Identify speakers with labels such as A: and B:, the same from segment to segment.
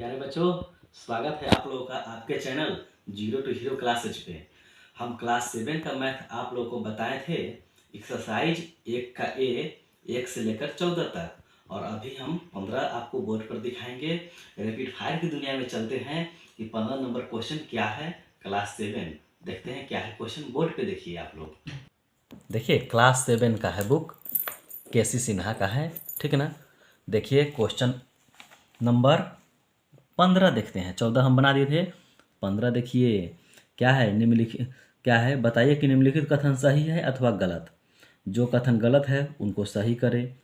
A: प्यारे बच्चों, स्वागत है आप लोगों का आपके channel zero to hero classes पे। हम क्लास 7 का मैथ आप लोगों को बताए थे। एक्सरसाइज 1 का ए 1 से लेकर 14 तक, और अभी हम 15 आपको बोर्ड पर दिखाएंगे। रैपिड फायर की दुनिया में चलते हैं कि 15 नंबर क्वेश्चन क्या है क्लास 7। देखते हैं क्या है क्वेश्चन। बोर्ड पे देखिए आप लोग। देखिए क्लास 7 का है बुक, केसी सिन्हा का है, ठीक है ना। देखिए क्वेश्चन नंबर 15 देखते हैं। 14 हम बना दिए थे, 15 देखिए क्या है। निम्नलिखित क्या है, बताइए कि निम्नलिखित कथन सही है अथवा गलत। जो कथन गलत है उनको सही करें।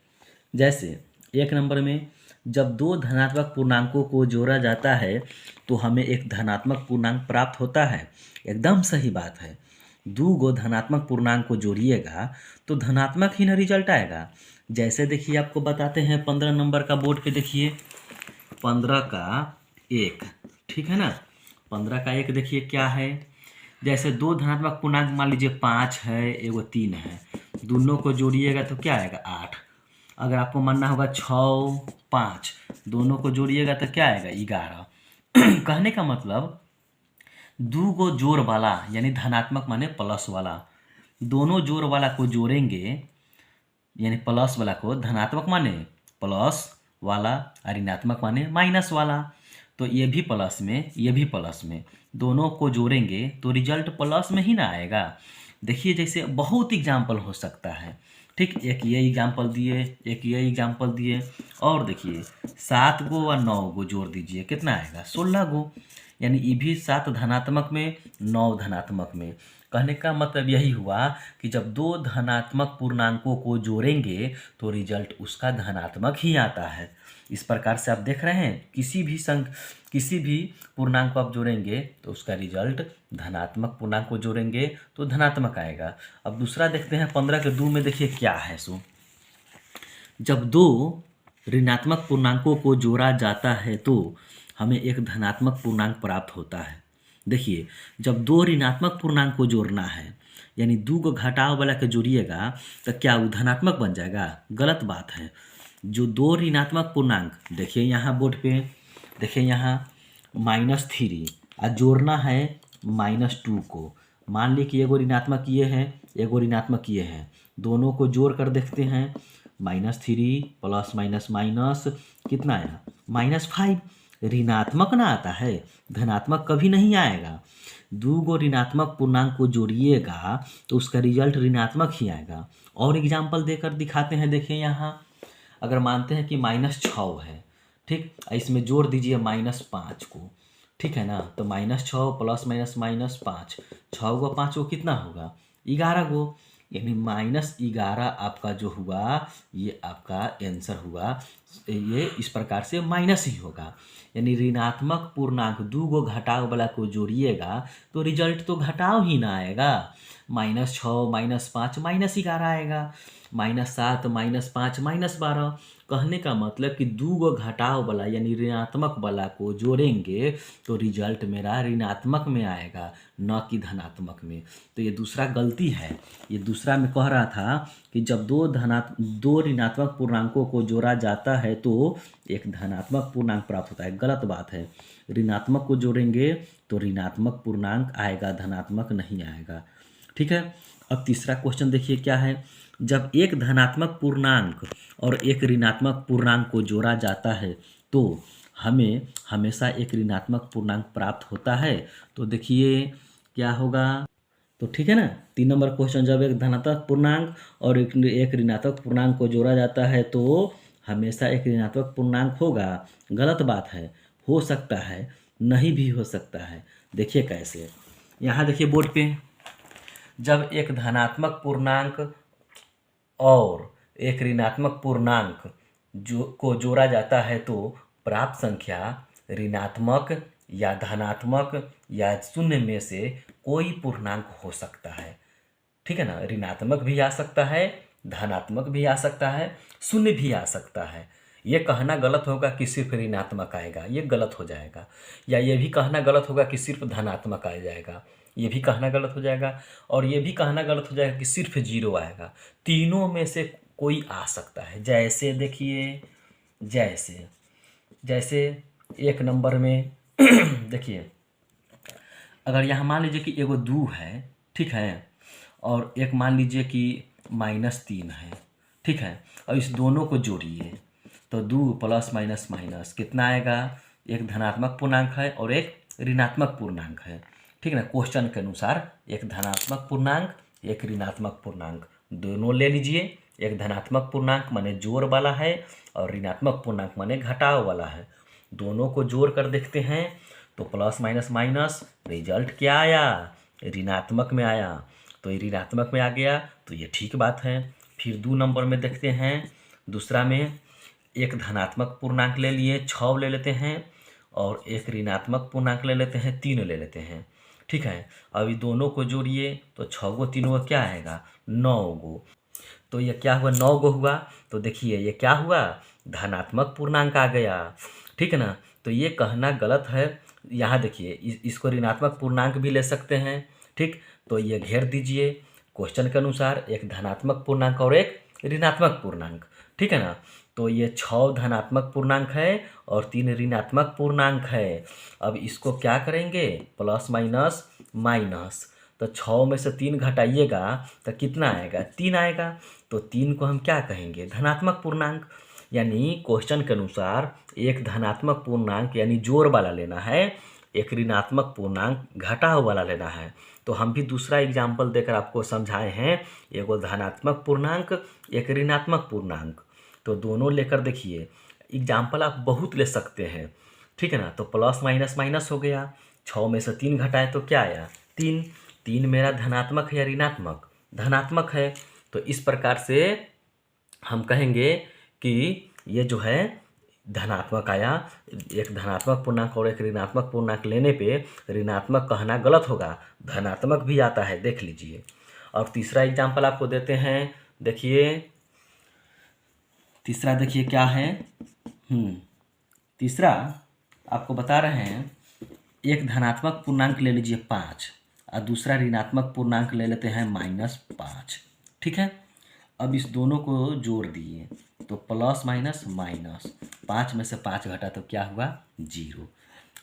A: जैसे 1 नंबर में, जब दो धनात्मक पूर्णांकों को जोड़ा जाता है तो हमें एक धनात्मक पूर्णांक प्राप्त होता है। एकदम सही बात है। दो गो धनात्मक पूर्णांक को जोड़िएगा तो धनात्मक ही ना रिजल्ट आएगा। जैसे देखिए आपको बताते हैं 15 नंबर का बोर्ड पे देखिए, 15 का 1, ठीक है ना। 15 का 1 देखिए क्या है। जैसे दो धनात्मक पूर्णांक मान लीजिए 5 है, एगो 3 है, दोनों को जोड़िएगा तो क्या आएगा 8। अगर आपको मानना होगा 6 5, दोनों को जोड़िएगा तो क्या आएगा 11। कहने का मतलब दो गो जोड़ वाला यानी धनात्मक माने प्लस वाला, दोनों जोड़ वाला को जोड़ेंगे यानी प्लस वाला को धनात्मक माने प्लस वाला और ऋणात्मक माने माइनस वाला। तो ये भी प्लस में ये भी प्लस में, दोनों को जोड़ेंगे तो रिजल्ट प्लस में ही ना आएगा। देखिए जैसे बहुत एग्जाम्पल हो सकता है, ठीक। एक ये एग्जाम्पल दिए, एक ये एग्जाम्पल दिए, और देखिए 7 गो और 9 गो जोड़ दीजिए कितना आएगा 16 गो। यानी ये भी 7 धनात्मक में 9 धनात्मक में। कहने का मतलब यही हुआ कि जब दो धनात्मक पूर्णांकों को जोड़ेंगे तो रिजल्ट उसका धनात्मक ही आता है। इस प्रकार से आप देख रहे हैं किसी भी पूर्णांक को आप जोड़ेंगे तो उसका रिजल्ट धनात्मक पूर्णांक को जोड़ेंगे तो धनात्मक आएगा। अब दूसरा देखते हैं 15 के 2 में देखिए क्या है। सो जब दो ऋणात्मक पूर्णांकों को जोड़ा जाता है तो हमें एक धनात्मक पूर्णांक प्राप्त होता है। देखिए जब दो ऋणात्मक पूर्णांक को जोड़ना है यानी दो को घटाव वाला के जोड़िएगा तो क्या वो धनात्मक बन जाएगा? गलत बात है। जो दो ऋणात्मक पूर्णांक, देखिए यहाँ बोर्ड पे देखिए यहाँ -3 और जोड़ना है -2 को। मान ली कि एगो ऋणात्मक ये है, एगो ऋणात्मक ये है, दोनों को जोड़ कर देखते हैं। -3 प्लस माइनस माइनस कितना आया -5। ऋणात्मक ना आता है, धनात्मक कभी नहीं आएगा। दो गो ऋणात्मक पूर्णांक को जोड़िएगा तो उसका रिजल्ट ऋणात्मक ही आएगा। और एग्जाम्पल देकर दिखाते हैं। देखिए यहाँ अगर मानते हैं कि -6 है, ठीक, इसमें जोड़ दीजिए -5 को, ठीक है ना। तो -6 प्लस माइनस -5, 6 गो 5 गो कितना होगा 11 गो। यानी -11 आपका जो हुआ ये आपका आंसर हुआ। ये इस प्रकार से माइनस ही होगा। यानी ऋणात्मक पूर्णांक दो गो घटाव वाला को जोड़िएगा तो रिजल्ट तो घटाव ही ना आएगा। -6 -5 -11 आएगा। -7 -5 -12। कहने का मतलब कि दो गो घटाव वाला यानी ऋणात्मक वाला को जोड़ेंगे तो रिजल्ट मेरा ऋणात्मक में आएगा, न कि धनात्मक में। तो ये दूसरा गलती है। ये दूसरा में कह रहा था कि जब दो ऋणात्मक पूर्णांकों को जोड़ा जाता है तो एक धनात्मक पूर्णांक प्राप्त होता है। गलत बात है। ऋणात्मक को जोड़ेंगे तो ऋणात्मक पूर्णांक आएगा, धनात्मक नहीं आएगा, ठीक है। अब तीसरा क्वेश्चन देखिए क्या है। जब एक धनात्मक पूर्णांक और एक ऋणात्मक पूर्णांक को जोड़ा जाता है तो हमें हमेशा एक ऋणात्मक पूर्णांक प्राप्त होता है। तो देखिए क्या होगा। तो ठीक है ना। 3 नंबर क्वेश्चन, जब एक धनात्मक पूर्णांक और एक ऋणात्मक पूर्णांक को जोड़ा जाता है तो हमेशा एक ऋणात्मक पूर्णांक होगा। गलत बात है। हो सकता है, नहीं भी हो सकता है। देखिए कैसे, यहाँ देखिए बोर्ड पे, जब एक धनात्मक पूर्णांक और एक ऋणात्मक पूर्णांक को जोड़ा जाता है तो प्राप्त संख्या ऋणात्मक या धनात्मक या शून्य में से कोई पूर्णांक हो सकता है, ठीक है ना। ऋणात्मक भी आ सकता है, धनात्मक भी आ सकता है, शून्य भी आ सकता है। ये कहना गलत होगा कि सिर्फ ऋणात्मक आएगा, ये गलत हो जाएगा। या ये भी कहना गलत होगा कि सिर्फ धनात्मक आ जाएगा, ये भी कहना गलत हो जाएगा। और ये भी कहना गलत हो जाएगा कि सिर्फ 0 आएगा। तीनों में से कोई आ सकता है। जैसे देखिए, जैसे एक नंबर में देखिए, अगर यहाँ मान लीजिए कि एगो 2 है, ठीक है, और एक मान लीजिए कि -3 है, ठीक है, और इस दोनों को जोड़िए तो 2 प्लस माइनस माइनस कितना आएगा, एक धनात्मक पूर्णांक है और एक ऋणात्मक पूर्णांक है, ठीक है ना। क्वेश्चन के अनुसार एक धनात्मक पूर्णांक एक ऋणात्मक पूर्णांक दोनों ले लीजिए। एक धनात्मक पूर्णांक माने जोड़ वाला है और ऋणात्मक पूर्णांक माने घटाव वाला है। दोनों को जोड़ कर देखते हैं तो प्लस माइनस माइनस रिजल्ट क्या आया, ऋणात्मक में आया। तो ये ऋणात्मक में आ गया तो ये ठीक बात है। फिर 2 नंबर में देखते हैं, दूसरा में एक धनात्मक पूर्णांक ले लिए 6 ले लेते हैं और एक ऋणात्मक पूर्णांक ले लेते हैं 3 ले लेते हैं, ठीक है। अभी दोनों को जोड़िए तो 6 गो 3 गो क्या आएगा, 9 गो। तो ये क्या हुआ, 9 गो हुआ। तो देखिए ये क्या हुआ, धनात्मक पूर्णांक आ गया, ठीक है ना। तो ये कहना गलत है। यहाँ देखिए इसको ऋणात्मक पूर्णांक भी ले सकते हैं, ठीक। तो ये घेर दीजिए क्वेश्चन के अनुसार एक धनात्मक पूर्णांक और एक ऋणात्मक पूर्णांक, ठीक है ना। तो ये 6 धनात्मक पूर्णांक है और 3 ऋणात्मक पूर्णांक है। अब इसको क्या करेंगे, प्लस माइनस माइनस, तो 6 में से 3 घटाइएगा तो कितना आएगा, 3 आएगा। तो 3 को हम क्या कहेंगे, धनात्मक पूर्णांक। यानी क्वेश्चन के अनुसार एक धनात्मक पूर्णांक यानी जोड़ वाला लेना है, एक ऋणात्मक पूर्णांक घटाव वाला लेना है। तो हम भी दूसरा एग्जाम्पल देकर आपको समझाए हैं, एगो धनात्मक पूर्णांक एक ऋणात्मक पूर्णांक। तो दोनों लेकर देखिए, एग्जाम्पल आप बहुत ले सकते हैं, ठीक है ना। तो प्लस माइनस माइनस हो गया, 6 में से 3 घटाए तो क्या आया, 3। 3 मेरा धनात्मक है या ऋणात्मक, धनात्मक है। तो इस प्रकार से हम कहेंगे कि ये जो है धनात्मक आया। एक धनात्मक पूर्णांक और एक ऋणात्मक पूर्णांक लेने पे ऋणात्मक कहना गलत होगा, धनात्मक भी आता है, देख लीजिए। और तीसरा एग्जाम्पल आपको देते हैं, देखिए तीसरा देखिए क्या है, तीसरा आपको बता रहे हैं, एक धनात्मक पूर्णांक ले लीजिए 5 और दूसरा ऋणात्मक पूर्णांक ले लेते हैं -5, ठीक है। अब इस दोनों को जोड़ दिए तो प्लस माइनस माइनस, 5 में से 5 घटा तो क्या हुआ, 0।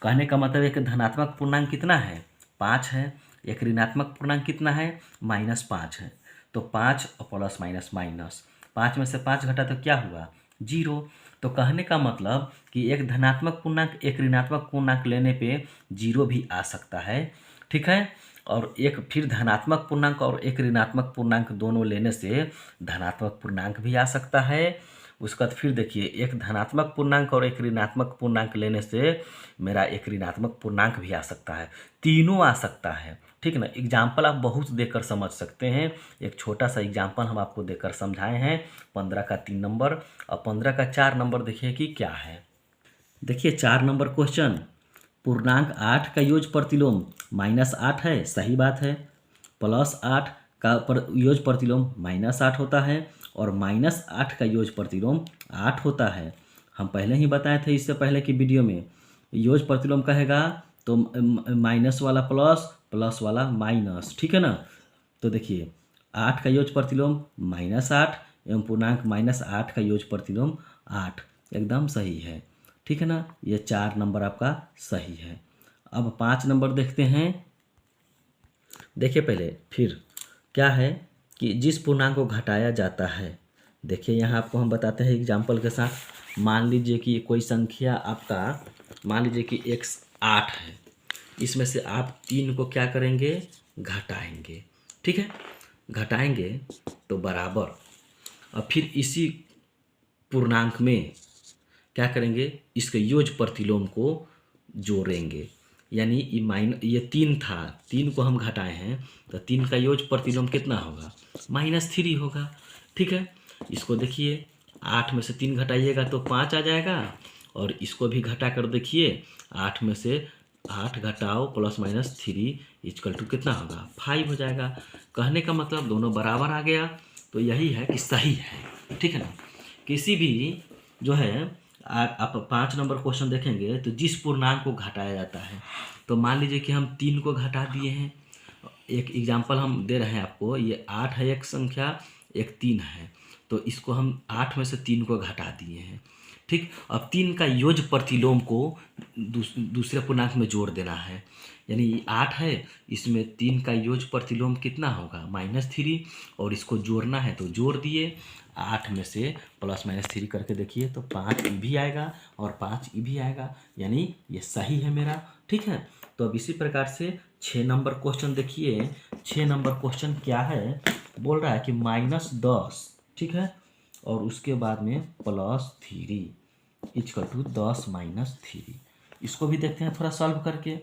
A: कहने का मतलब एक धनात्मक पूर्णांक कितना है, 5 है, एक ऋणात्मक पूर्णांक कितना है, -5 है। तो 5 और प्लस माइनस माइनस, 5 में से 5 घटा तो क्या हुआ, 0। तो कहने का मतलब कि एक धनात्मक पूर्णांक एक ऋणात्मक पूर्णांक लेने पे 0 भी आ सकता है, ठीक है। और एक फिर धनात्मक पूर्णांक और एक ऋणात्मक पूर्णांक दोनों लेने से धनात्मक पूर्णांक भी आ सकता है। उसके बाद फिर देखिए एक धनात्मक पूर्णांक और एक ऋणात्मक पूर्णांक लेने से मेरा एक ऋणात्मक पूर्णांक भी आ सकता है, तीनों आ सकता है, ठीक है ना। एग्जाम्पल आप बहुत देकर समझ सकते हैं। एक छोटा सा एग्जाम्पल हम आपको देकर समझाए हैं, 15 का 3 नंबर और 15 का 4 नंबर देखिए कि क्या है। देखिए 4 नंबर क्वेश्चन, पूर्णांक 8 का योग प्रतिलोम -8 है, सही बात है। +8 का योग प्रतिलोम -8 होता है और -8 का योग प्रतिलोम 8 होता है। हम पहले ही बताए थे इससे पहले की वीडियो में, योग प्रतिलोम कहेगा तो माइनस वाला प्लस, प्लस वाला माइनस, ठीक है ना। तो देखिए 8 का योग प्रतिलोम -8 एवं पूर्णांक -8 का योग प्रतिलोम 8, एकदम सही है, ठीक है ना। ये 4 नंबर आपका सही है। अब 5 नंबर देखते हैं। देखिए पहले फिर क्या है कि जिस पूर्णांक को घटाया जाता है, देखिए यहाँ आपको हम बताते हैं एग्जाम्पल के साथ। मान लीजिए कि कोई संख्या आपका, मान लीजिए कि x 8 है, इसमें से आप 3 को क्या करेंगे, घटाएंगे, ठीक है। घटाएंगे तो बराबर, और फिर इसी पूर्णांक में क्या करेंगे, इसके योग प्रतिलोम को जोड़ेंगे। यानी ये 3 था, 3 को हम घटाए हैं तो 3 का योग प्रतिलोम कितना होगा, -3 होगा, ठीक है। इसको देखिए 8 में से 3 घटाइएगा तो 5 आ जाएगा, और इसको भी घटा कर देखिए 8 में से 8 घटाओ +-3 इक्वल टू कितना होगा, 5 हो जाएगा। कहने का मतलब दोनों बराबर आ गया। तो यही है कि सही है, ठीक है ना। किसी भी जो है आप 5 नंबर क्वेश्चन देखेंगे तो जिस पूर्णांक को घटाया जाता है, तो मान लीजिए कि हम 3 को घटा दिए हैं। एक एग्जांपल हम दे रहे हैं आपको, ये 8 है एक संख्या, एक 3 है, तो इसको हम 8 में से 3 को घटा दिए हैं, ठीक, अब 3 का योज्य प्रतिलोम को दूसरे पूर्णांक में जोड़ देना है, यानी 8 है, इसमें 3 का योज्य प्रतिलोम कितना होगा -3, और इसको जोड़ना है तो जोड़ दिए, 8 में से +-3 करके देखिए तो 5 ई भी आएगा और 5 ई भी आएगा, यानी ये सही है मेरा। ठीक है, तो अब इसी प्रकार से 6 नंबर क्वेश्चन देखिए। 6 नंबर क्वेश्चन क्या है, बोल रहा है कि -10, ठीक है, और उसके बाद में +3 = 10 - 3। इसको भी देखते हैं थोड़ा सॉल्व करके।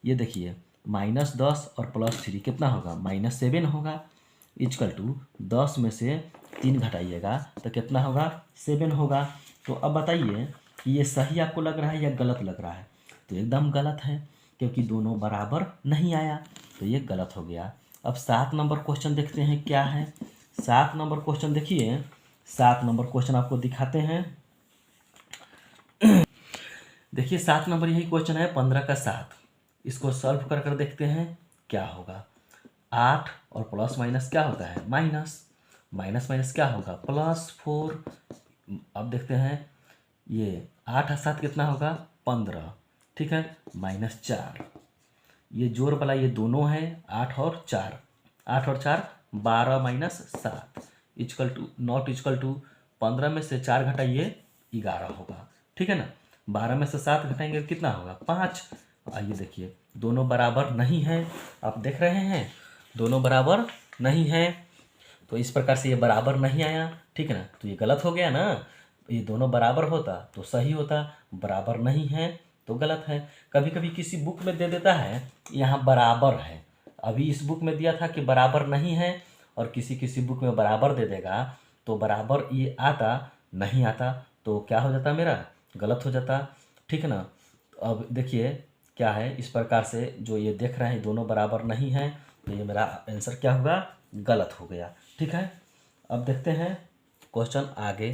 A: ये देखिए -10 और +3 कितना होगा, -7 होगा, = 10 में से 3 घटाइएगा तो कितना होगा, 7 होगा। तो अब बताइए कि ये सही आपको लग रहा है या गलत लग रहा है। तो एकदम गलत है, क्योंकि दोनों बराबर नहीं आया, तो ये गलत हो गया। अब 7 नंबर क्वेश्चन देखते हैं क्या है। 7 नंबर क्वेश्चन देखिए, 7 नंबर क्वेश्चन आपको दिखाते हैं। देखिए 7 नंबर यही क्वेश्चन है, 15 का 7। इसको सॉल्व कर कर देखते हैं क्या होगा। 8 और प्लस माइनस क्या होता है, माइनस, माइनस माइनस क्या होगा, +4। अब देखते हैं, ये 8 और 7 कितना होगा, 15, ठीक है, -4। ये जोड़ वाला ये दोनों है, 8 और 4, 8 और 4 12 - 7 = 15 में से 4 घटाइए 11 होगा, ठीक है ना। 12 में से 7 घटाएंगे कितना होगा, 5। आइए देखिए दोनों बराबर नहीं है, आप देख रहे हैं दोनों बराबर नहीं है, तो इस प्रकार से ये बराबर नहीं आया, ठीक है ना, तो ये गलत हो गया ना। ये दोनों बराबर होता तो सही होता, बराबर नहीं है तो गलत है। कभी कभी किसी बुक में दे देता है यहाँ बराबर है, अभी इस बुक में दिया था कि बराबर नहीं है, और किसी किसी बुक में बराबर दे देगा तो बराबर ये आता, नहीं आता तो क्या हो जाता, मेरा गलत हो जाता, ठीक है ना। अब देखिए क्या है, इस प्रकार से जो ये देख रहे हैं दोनों बराबर नहीं है, तो ये मेरा आंसर क्या होगा, गलत हो गया, ठीक है। अब देखते हैं क्वेश्चन आगे।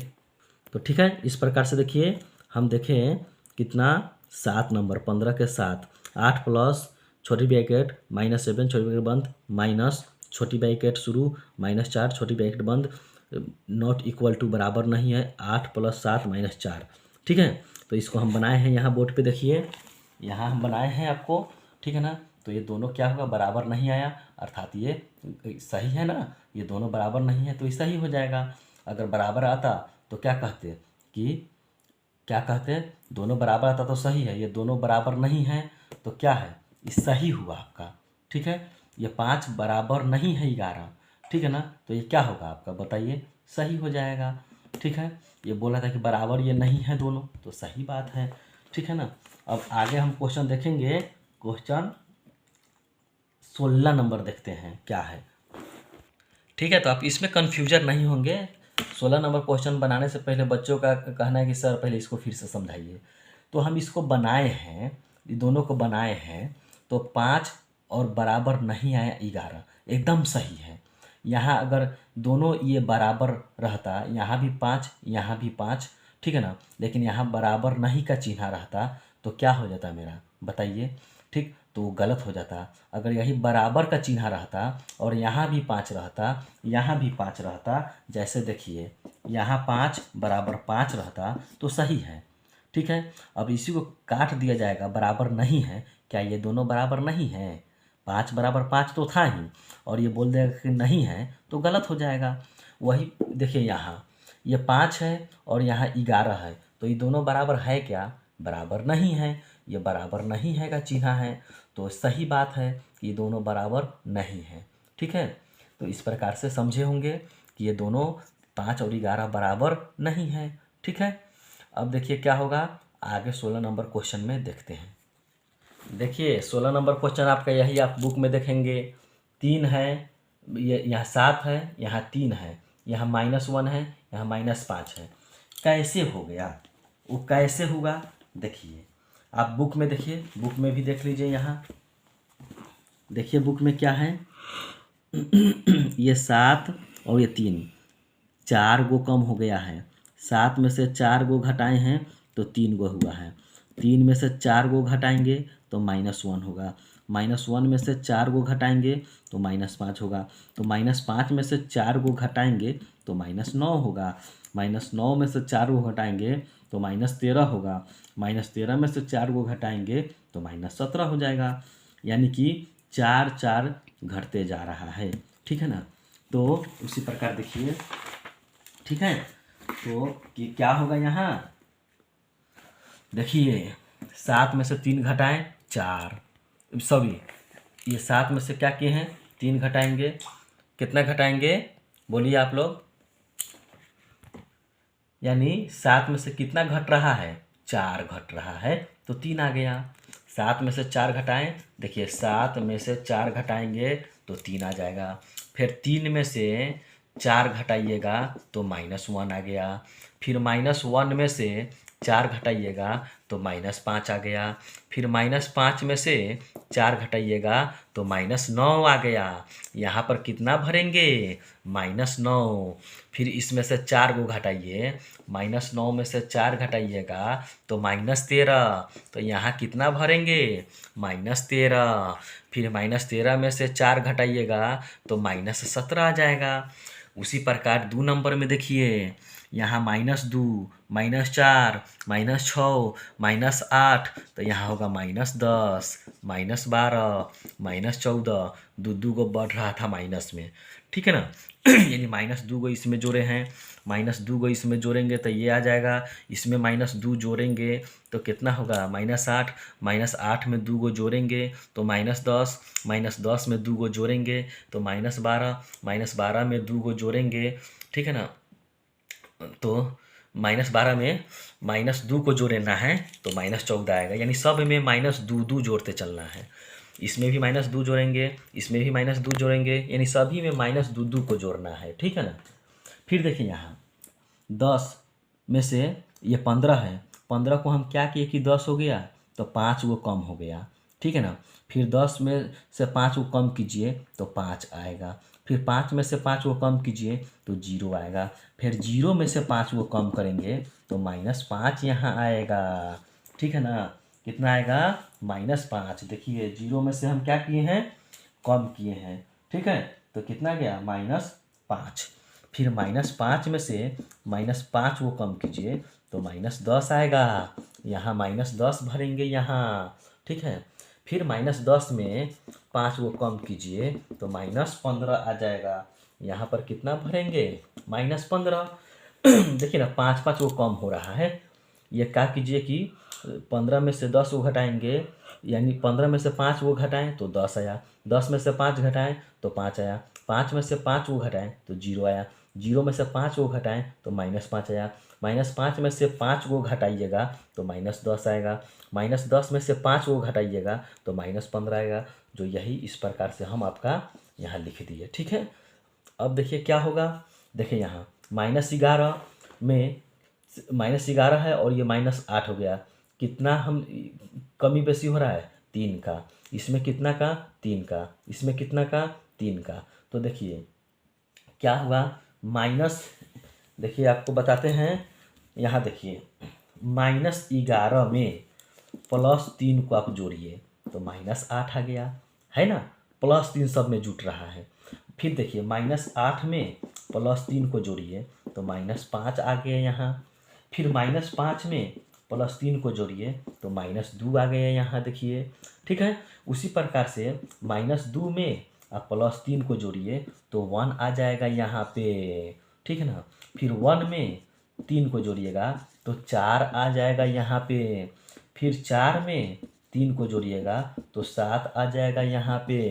A: तो ठीक है, इस प्रकार से देखिए हम देखें कितना, 7 नंबर 15 के 7, 8 प्लस छोटी ब्रैकेट -7 छोटी ब्रैकेट बंद माइनस छोटी ब्रैकेट शुरू -4 छोटी ब्रैकेट बंद नॉट इक्वल टू बराबर नहीं है 8 + 7 - 4, ठीक है। तो इसको हम बनाए हैं यहाँ बोर्ड पे देखिए, यहाँ हम बनाए हैं आपको, ठीक है ना। तो ये दोनों क्या होगा, बराबर नहीं आया, अर्थात ये सही है ना, ये दोनों बराबर नहीं है तो ये सही हो जाएगा। अगर बराबर आता तो क्या कहते कि क्या कहते, दोनों बराबर आता तो सही है, ये दोनों बराबर नहीं है तो क्या है, ये सही हुआ आपका, ठीक है। ये 5 बराबर नहीं है 11, ठीक है ना, तो ये क्या होगा आपका बताइए, सही हो जाएगा, ठीक है। ये बोला था कि बराबर ये नहीं है दोनों, तो सही बात है, ठीक है ना। अब आगे हम क्वेश्चन देखेंगे, क्वेश्चन 16 नंबर देखते हैं क्या है, ठीक है। तो आप इसमें कन्फ्यूजन नहीं होंगे। 16 नंबर क्वेश्चन बनाने से पहले बच्चों का कहना है कि सर पहले इसको फिर से समझाइए। तो हम इसको बनाए हैं, ये दोनों को बनाए हैं, तो 5 और बराबर नहीं आया 11, एकदम सही है। यहाँ अगर दोनों ये बराबर रहता, यहाँ भी 5 यहाँ भी 5, ठीक है ना, लेकिन यहाँ बराबर नहीं का चिन्ह रहता तो क्या हो जाता मेरा, बताइए, ठीक, तो गलत हो जाता। अगर यही बराबर का चिन्ह रहता और यहाँ भी 5 रहता, यहाँ भी 5 रहता, जैसे देखिए यहाँ 5 बराबर 5 रहता तो सही है, ठीक है। अब इसी को काट दिया जाएगा, बराबर नहीं है, क्या ये दोनों बराबर नहीं है, 5 बराबर 5 तो था ही, और ये बोल देगा कि नहीं है तो गलत हो जाएगा। वही देखिए यहाँ ये 5 है और यहाँ 11 है, तो ये दोनों बराबर है क्या, बराबर नहीं है, ये बराबर नहीं है का चिन्ह है, तो सही बात है कि ये दोनों बराबर नहीं है, ठीक है। तो इस प्रकार से समझे होंगे कि ये दोनों 5 और 11 बराबर नहीं है, ठीक है। अब देखिए क्या होगा आगे 16 नंबर क्वेश्चन में देखते हैं। देखिए 16 नंबर क्वेश्चन आपका यही आप बुक में देखेंगे, 3 है, ये यहाँ 7 है, यहाँ 3 है, यहाँ -1 है, यहाँ -5 है, कैसे हो गया, वो कैसे होगा देखिए, आप बुक में देखिए, बुक में भी देख लीजिए, यहाँ देखिए बुक में क्या है ये 7 और ये 3, 4 गो कम हो गया है, 7 में से 4 गो घटाए हैं तो 3 गो हुआ है, 3 में से 4 गो घटाएंगे तो -1 होगा, -1 में से 4 गो घटाएंगे तो -5 होगा, तो -5 में से 4 गो घटाएंगे तो -9 होगा, -9 में से 4 गो घटाएंगे तो -13 होगा। -13 में से 4 को घटाएंगे तो -17 हो जाएगा। यानी कि 4 4 घटते जा रहा है, ठीक है ना। तो उसी प्रकार देखिए, ठीक है, तो कि क्या होगा यहाँ देखिए, 7 में से 3 घटाएं 4, सॉरी ये 7 में से क्या किए हैं 3 घटाएंगे, कितना घटाएंगे बोलिए आप लोग। यानी 7 में से कितना घट रहा है 4 घट रहा है, तो 3 आ गया। 7 में से 4 घटाएं, देखिए 7 में से 4 घटाएंगे तो 3 आ जाएगा। फिर 3 में से 4 घटाइएगा तो -1 आ गया। फिर -1 में से 4 घटाइएगा तो -5 आ गया। फिर -5 में से 4 घटाइएगा तो -9 आ गया। यहाँ पर कितना भरेंगे -9। फिर इसमें से 4 को घटाइए, -9 में से 4 घटाइएगा तो -13। तो यहाँ कितना भरेंगे -13। फिर -13 में से 4 घटाइएगा तो -17 आ जाएगा। उसी प्रकार 2 नंबर में देखिए, यहाँ -2, -4, -6, -8, तो यहाँ होगा -10, -12, -14, दो को बढ़ रहा था माइनस में, ठीक है ना। यानी -2 को इसमें जोड़े हैं, -2 को इसमें जोड़ेंगे तो ये आ जाएगा। इसमें -2 जोड़ेंगे तो कितना होगा -8, -8 में 2 को जोड़ेंगे तो -10, -10 में 2 को जोड़ेंगे तो -12, -12 में 2 को जोड़ेंगे, ठीक है ना। तो -12 में -2 को जोड़ना है तो -14 आएगा। यानी सब में -2 जोड़ते चलना है। इसमें भी -2 जोड़ेंगे, इसमें भी -2 जोड़ेंगे, यानी सभी में -2 को जोड़ना है, ठीक है ना। फिर देखिए यहाँ 10 में से ये 15 है, 15 को हम क्या किए कि 10 हो गया तो 5 वो कम हो गया, ठीक है ना। फिर 10 में से 5 को कम कीजिए तो 5 आएगा। फिर 5 में से 5 को कम कीजिए तो 0 आएगा। फिर 0 में से 5 को कम करेंगे तो -5 यहाँ आएगा, ठीक है ना। कितना आएगा -5। देखिए 0 में से हम क्या किए हैं कम किए हैं, ठीक है, तो कितना गया -5। फिर -5 में से -5 को कम कीजिए तो -10 आएगा। यहाँ -10 भरेंगे यहाँ, ठीक है। फिर -10 में 5 को कम कीजिए तो -15 आ जाएगा। यहाँ पर कितना भरेंगे -15। देखिए ना 5 5 को कम हो रहा है। ये क्या कीजिए कि 15 में से 10 को घटाएंगे, यानी 15 में से 5 को घटाएं तो 10 आया, 10 में से 5 घटाएं तो 5 आया, 5 में से 5 को घटाएं तो 0 आया, 0 में से 5 को घटाएं तो -5 आया, -5 में से 5 को घटाइएगा तो -10 आएगा, -10 में से 5 को घटाइएगा तो -15 आएगा। जो यही इस प्रकार से हम आपका यहाँ लिख दिए, ठीक है। अब देखिए क्या होगा, देखिए यहाँ -11 में -11 है और ये -8 हो गया। कितना हम कमी बेसी हो रहा है 3 का, इसमें कितना का 3 का, इसमें कितना का 3 का। तो देखिए क्या हुआ माइनस, देखिए आपको बताते हैं, यहाँ देखिए -11 में +3 को आप जोड़िए तो -8 आ गया, है ना। +3 सब में जुट रहा है। फिर देखिए -8 में +3 को जोड़िए तो -5 आ गया यहाँ। फिर -5 में +3 को जोड़िए तो -2 आ गया यहाँ, देखिए, ठीक है। उसी प्रकार से -2 में आप +3 को जोड़िए तो 1 आ जाएगा यहाँ पे, ठीक है ना। फिर 1 में 3 को जोड़िएगा तो 4 आ जाएगा यहाँ पे। फिर 4 में 3 को जोड़िएगा तो 7 आ जाएगा यहाँ पे।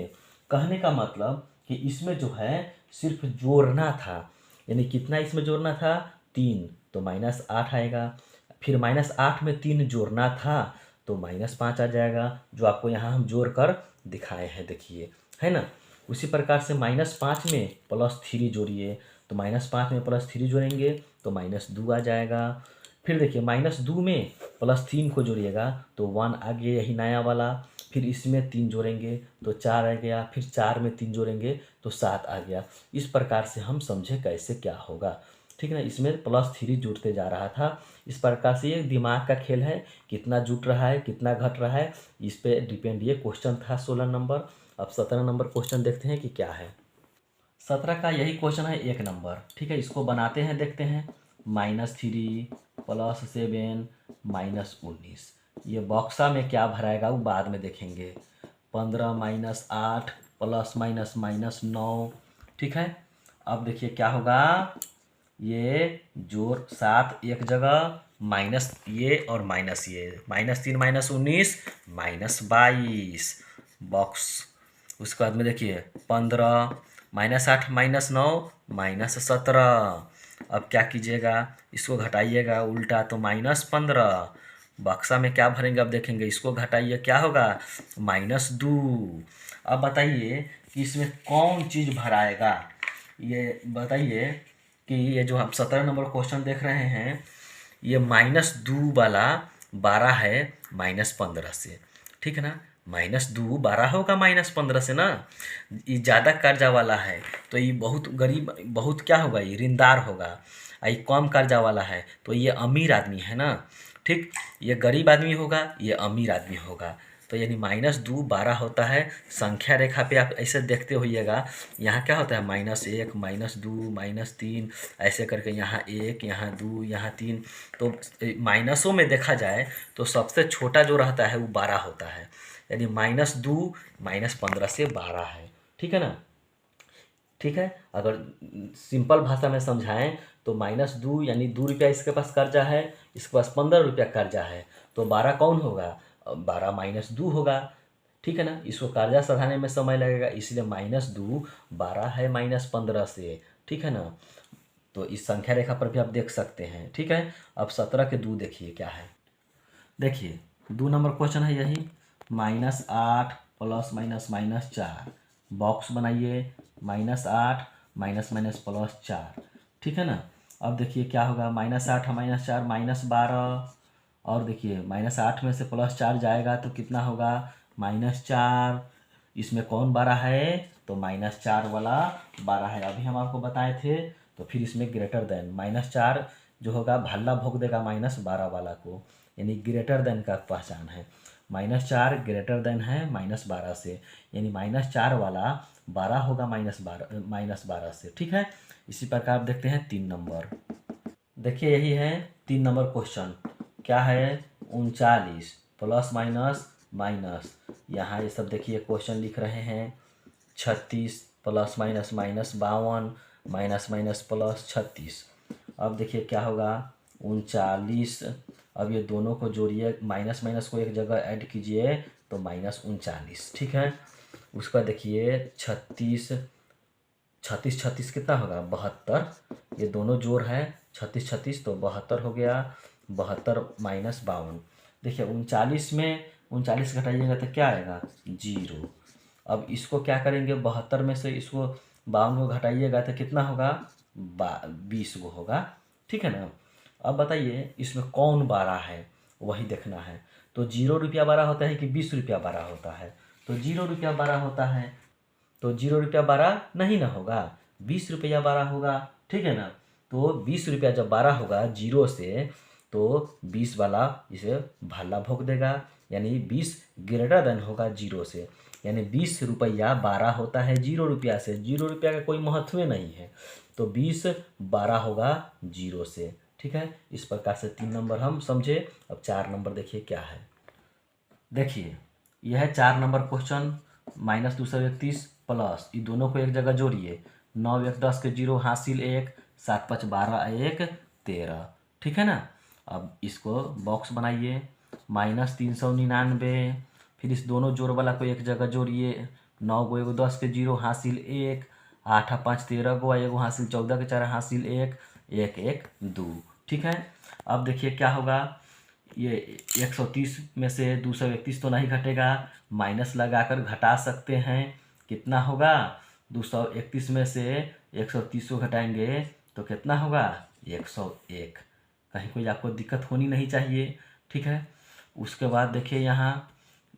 A: कहने का मतलब कि इसमें जो है सिर्फ जोड़ना था, यानी कितना इसमें जोड़ना था 3, तो -8 आएगा। फिर -8 में 3 जोड़ना था तो -5 आ जाएगा, जो आपको यहाँ हम जोड़ कर दिखाए हैं, देखिए, है ना। उसी प्रकार से -5 में +3 जोड़िए तो -5 में +3 जोड़ेंगे तो -2 आ जाएगा। फिर देखिए -2 में +3 को जोड़िएगा तो 1 आ गया, यही नया वाला। फिर इसमें 3 जोड़ेंगे तो 4 आ गया, फिर 4 में 3 जोड़ेंगे तो 7 आ गया। इस प्रकार से हम समझे कैसे क्या होगा, ठीक है ना। इसमें +3 जुड़ते जा रहा था। इस प्रकार से ये दिमाग का खेल है, कितना जुट रहा है कितना घट रहा है इस पे डिपेंड। ये क्वेश्चन था 16 नंबर। अब 17 नंबर क्वेश्चन देखते हैं कि क्या है। 17 का यही क्वेश्चन है 1 नंबर, ठीक है। इसको बनाते हैं, देखते हैं। -3 +7 -19। ये बॉक्सा में क्या भराएगा वो बाद में देखेंगे। 15 -8 ±−9। ठीक है, अब देखिए क्या होगा, ये जोड़ 7 एक जगह, माइनस ये और माइनस ये, -3 -19 -22 बॉक्स। उसके बाद में देखिए 15 -8 -9 -17। अब क्या कीजिएगा, इसको घटाइएगा उल्टा तो -15। बक्सा में क्या भरेंगे, अब देखेंगे, इसको घटाइए क्या होगा, -2। अब बताइए कि इसमें कौन चीज़ भराएगा, ये बताइए कि ये जो हम 17 नंबर क्वेश्चन देख रहे हैं, ये -2 वाला 12 है -15 से। ठीक है ना, -2 12 होगा -15 से ना। ये ज़्यादा कर्जा वाला है तो ये बहुत गरीब, बहुत क्या होगा, ये ऋणदार होगा। ये कम कर्जा वाला है तो ये अमीर आदमी है ना। ठीक, ये गरीब आदमी होगा, ये अमीर आदमी होगा। तो यानी -2 12 होता है। संख्या रेखा पे आप ऐसे देखते होइएगा, यहाँ क्या होता है, -1 -2 -3 ऐसे करके, यहाँ 1 यहाँ 2 यहाँ 3। तो माइनसों में देखा जाए तो सबसे छोटा जो रहता है वो 12 होता है। यानी -2 -15 से 12 है। ठीक है ना। ठीक है, अगर सिंपल भाषा में समझाएं तो -2 यानी 2 रुपया इसके पास कर्जा है, इसके पास 15 रुपया कर्जा है, तो 12 कौन होगा, 12 -2 होगा। ठीक है ना, इसको कर्जा सधाने में समय लगेगा, इसलिए -2 12 है -15 से। ठीक है ना, तो इस संख्या रेखा पर भी आप देख सकते हैं। ठीक है, अब 17 के 2 देखिए क्या है। देखिए 2 नंबर क्वेश्चन है यही, -8 ±−4। बॉक्स बनाइए, -8 ±+4। ठीक है ना। अब देखिए क्या होगा, -8 -4 -12। और देखिए -8 में से +4 जाएगा तो कितना होगा, -4। इसमें कौन 12 है, तो -4 वाला 12 है, अभी हम आपको बताए थे। तो फिर इसमें ग्रेटर देन -4 जो होगा भल्ला भोग देगा -12 वाला को, यानी ग्रेटर देन का पहचान है। -4 ग्रेटर देन है -12 से, यानी -4 वाला 12 होगा -12 से। ठीक है, इसी प्रकार देखते हैं 3 नंबर। देखिए यही है 3 नंबर क्वेश्चन, क्या है, 39 प्लस माइनस माइनस, यहाँ ये सब देखिए क्वेश्चन लिख रहे हैं। 36 plus minus minus 52 minus minus plus 36। अब देखिए क्या होगा, 39। अब ये दोनों को जोड़िए, माइनस माइनस को एक जगह ऐड कीजिए तो -39। ठीक है, उसका देखिए 36 36 36 कितना होगा, 72। ये दोनों जोड़ है 36 36 तो 72 हो गया। 72 माइनस 52। देखिए 39 में 39 घटाइएगा तो क्या आएगा, 0। अब इसको क्या करेंगे, 72 में से इसको 52 को घटाइएगा तो कितना होगा, 20 को होगा। ठीक है ना। अब बताइए इसमें कौन 12 है, वही देखना है। तो 0 रुपया 12 होता है कि 20 रुपया 12 होता है, तो 0 रुपया 12 होता है। तो 0 रुपया 12 नहीं ना होगा, 20 रुपया 12 होगा। ठीक है ना, तो 20 रुपया जब 12 होगा 0 से, तो 20 वाला इसे भाला भोग देगा, यानी 20 ग्रेटर देन होगा 0 से, यानी 20 रुपया 12 होता है 0 रुपया से। 0 रुपया का कोई महत्व नहीं है, तो 20 12 होगा 0 से। ठीक है, इस प्रकार से 3 नंबर हम समझे। अब 4 नंबर देखिए क्या है। देखिए यह है 4 नंबर क्वेश्चन, -231 प्लस, ये दोनों को एक जगह जोड़िए, 9 1 10 के 0 हासिल 1, 7 5 12 1 13। ठीक है ना। अब इसको बॉक्स बनाइए, -399। फिर इस दोनों जोड़ वाला को एक जगह जोड़िए, 9 गो 1 10 के 0 हासिल 1, 8 5 13 गो 1 हासिल 14 के 4 हासिल 1 1 1 2। ठीक है, अब देखिए क्या होगा, ये 130 में से 231 तो नहीं घटेगा, माइनस लगाकर घटा सकते हैं। कितना होगा, 231 में से 130 को घटाएंगे तो कितना होगा, 101। कहीं कोई आपको दिक्कत होनी नहीं चाहिए। ठीक है, उसके बाद देखिए यहाँ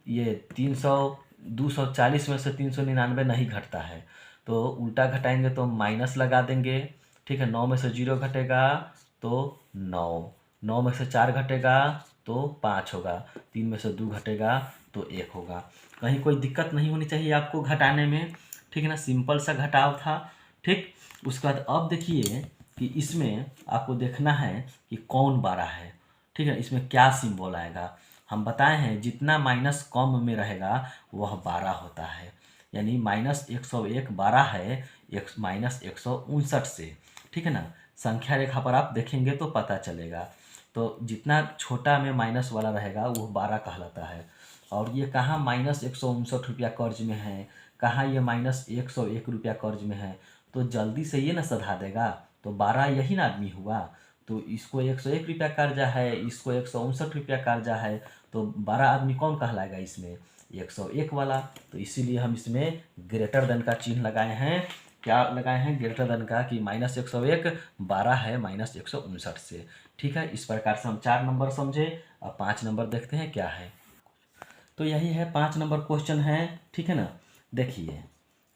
A: ये 240 में से 399 नहीं घटता है, तो उल्टा घटाएंगे तो माइनस लगा देंगे। ठीक है, 9 में से 0 घटेगा तो 9 में से 4 घटेगा तो 5 होगा, 3 में से 2 घटेगा तो 1 होगा। कहीं कोई दिक्कत नहीं होनी चाहिए आपको घटाने में। ठीक है ना, सिंपल सा घटाव था। ठीक, उसके बाद अब देखिए कि इसमें आपको देखना है कि कौन बड़ा है, ठीक है, इसमें क्या सिंबल आएगा। हम बताए हैं जितना माइनस कम में रहेगा वह 12 होता है, यानी -101 12 है -159 से, ठीक है ना। संख्या रेखा पर आप देखेंगे तो पता चलेगा। तो जितना छोटा में माइनस वाला रहेगा वो 12 कहलाता है। और ये कहाँ -159 रुपया कर्ज में है, कहाँ ये -101 रुपया कर्ज में है, तो जल्दी से ये ना सधा देगा। तो 12 यही ना आदमी हुआ, तो इसको 101 रुपया कर्जा है, इसको 159 रुपया कर्जा है, तो 12 आदमी कौन कहलाएगा इसमें, 101 वाला। तो इसीलिए हम इसमें ग्रेटर देन का चिन्ह लगाए हैं। क्या लगाए हैं, ग्रेटर देन का, कि -101 12 है -159 से, ठीक है। इस प्रकार से हम 4 नंबर समझे। अब 5 नंबर देखते हैं क्या है। तो यही है 5 नंबर क्वेश्चन है, ठीक है ना। देखिए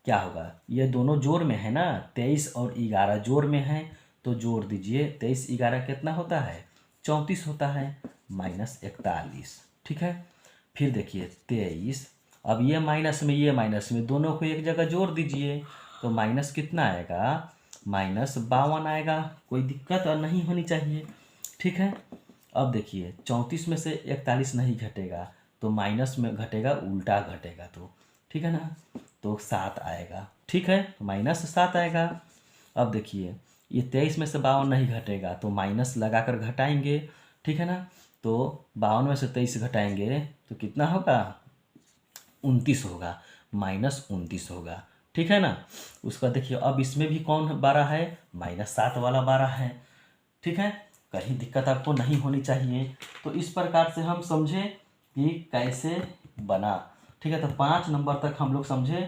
A: क्या होगा, ये दोनों जोड़ में है ना, 23 और 11 जोड़ में है, तो जोड़ दीजिए। 23 11 कितना होता है, 34 होता है, -41, ठीक है। फिर देखिए 23, अब ये माइनस में दोनों को एक जगह जोड़ दीजिए, तो माइनस कितना आएगा, -52 आएगा। कोई दिक्कत और नहीं होनी चाहिए, ठीक है। अब देखिए 34 में से 41 नहीं घटेगा, तो माइनस में घटेगा, उल्टा घटेगा, तो ठीक है ना, तो 7 आएगा, ठीक है, -7 आएगा। अब देखिए ये 23 में से 52 नहीं घटेगा, तो माइनस लगाकर घटाएंगे, ठीक है ना। तो 52 में से 23 घटाएंगे तो कितना होगा, 29 होगा, -29 होगा, ठीक है ना। उसका देखिए अब इसमें भी कौन 12 है, -7 वाला 12 है, ठीक है। कहीं दिक्कत आपको नहीं होनी चाहिए। तो इस प्रकार से हम समझे कि कैसे बना, ठीक है। तो 5 नंबर तक हम लोग समझे,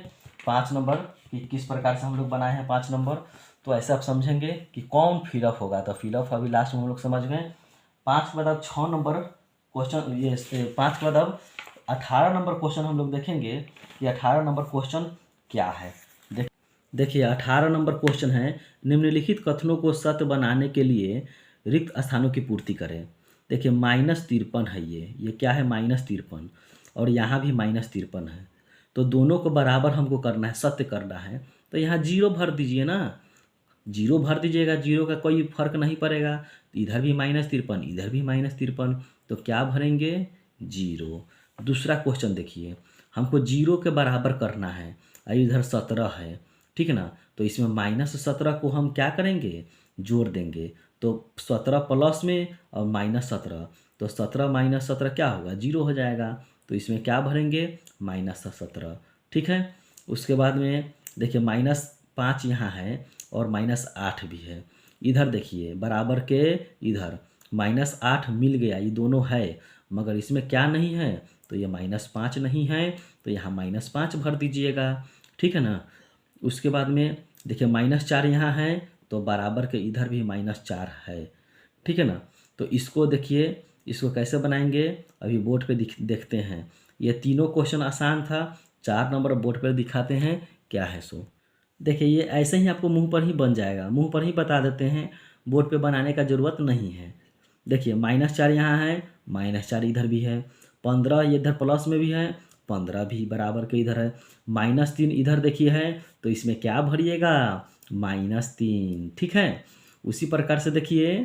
A: 5 नंबर कि किस प्रकार से हम लोग बनाए हैं 5 नंबर। तो ऐसे आप समझेंगे कि कौन फिलअप होगा, तो फिलअप अभी लास्ट में हम लोग समझ गए। 5 के बाद अब 6 नंबर क्वेश्चन, ये 5 के बाद अब 18 नंबर क्वेश्चन हम लोग देखेंगे कि 18 नंबर क्वेश्चन क्या है। देखिए 18 नंबर क्वेश्चन है, निम्नलिखित कथनों को सत्य बनाने के लिए रिक्त स्थानों की पूर्ति करें। देखिए -53 है, ये क्या है, -53, और यहाँ भी -53 है। तो दोनों को बराबर हमको करना है, सत्य करना है। तो यहाँ 0 भर दीजिए ना, 0 भर दीजिएगा, 0 का कोई फर्क नहीं पड़ेगा। इधर भी -53, इधर भी -53, तो क्या भरेंगे, 0। दूसरा क्वेश्चन देखिए, हमको 0 के बराबर करना है, और इधर 17 है, ठीक है ना। तो इसमें -17 को हम क्या करेंगे, जोड़ देंगे। तो 17 प्लस में और -17, तो 17 -17 क्या होगा, 0 हो जाएगा। तो इसमें क्या भरेंगे, -17, ठीक है। उसके बाद में देखिए -5 यहाँ है और -8 भी है। इधर देखिए बराबर के, इधर -8 मिल गया, ये दोनों है, मगर इसमें क्या नहीं है, तो ये -5 नहीं है, तो यहाँ -5 भर दीजिएगा, ठीक है ना। उसके बाद में देखिए -4 यहाँ है, तो बराबर के इधर भी -4 है, ठीक है ना। तो इसको देखिए, इसको कैसे बनाएंगे अभी बोर्ड पे देखते हैं। ये तीनों क्वेश्चन आसान था, 4 नंबर बोर्ड पर दिखाते हैं क्या है सो। देखिए ये ऐसे ही आपको मुंह पर ही बन जाएगा, मुंह पर ही बता देते हैं, बोर्ड पे बनाने का ज़रूरत नहीं है। देखिए -4 यहाँ है, -4 इधर भी है, 15 ये इधर प्लस में भी है, 15 भी बराबर के इधर है, -3 इधर देखिए है, तो इसमें क्या भरिएगा, -3, ठीक है। उसी प्रकार से देखिए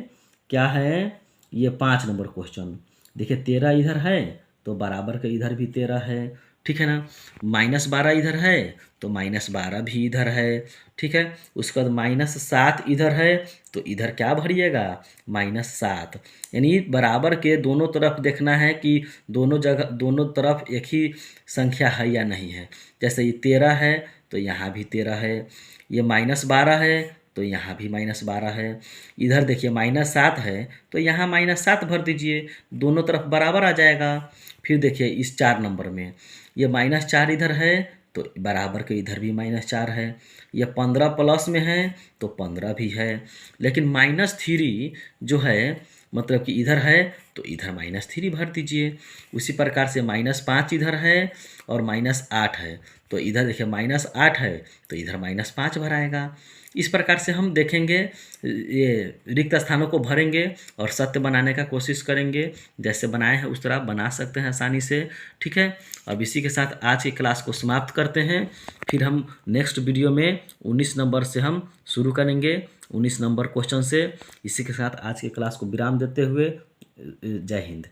A: क्या है, ये 5 नंबर क्वेश्चन, देखिए 13 इधर है, तो बराबर के इधर भी 13 है, ठीक है ना। -12 इधर है, तो -12 भी इधर है, ठीक है। उसके बाद -7 इधर है, तो इधर क्या भरिएगा, -7। यानी बराबर के दोनों तरफ देखना है कि दोनों जगह, दोनों तरफ एक ही संख्या है या नहीं है। जैसे ये 13 है, तो यहाँ भी 13 है, ये -12 है, तो यहाँ भी -12 है। इधर देखिए -7 है, तो यहाँ -7 भर दीजिए, दोनों तरफ बराबर आ जाएगा। फिर देखिए इस 4 नंबर में ये -4 इधर है, तो बराबर के इधर भी -4 है। ये 15 प्लस में है, तो 15 भी है, लेकिन -3 जो है, मतलब कि इधर है, तो इधर -3 भर दीजिए। उसी प्रकार से -5 इधर है और -8 है, तो इधर देखिए -8 है, तो इधर -5 भराएगा।
B: इस प्रकार से हम देखेंगे, ये रिक्त स्थानों को भरेंगे और सत्य बनाने का कोशिश करेंगे। जैसे बनाए हैं उस तरह बना सकते हैं आसानी से। ठीक है, अब इसी के साथ आज की क्लास को समाप्त करते हैं। फिर हम नेक्स्ट वीडियो में 19 नंबर से हम शुरू करेंगे, 19 नंबर क्वेश्चन से। इसी के साथ आज की क्लास को विराम देते हुए जय हिंद।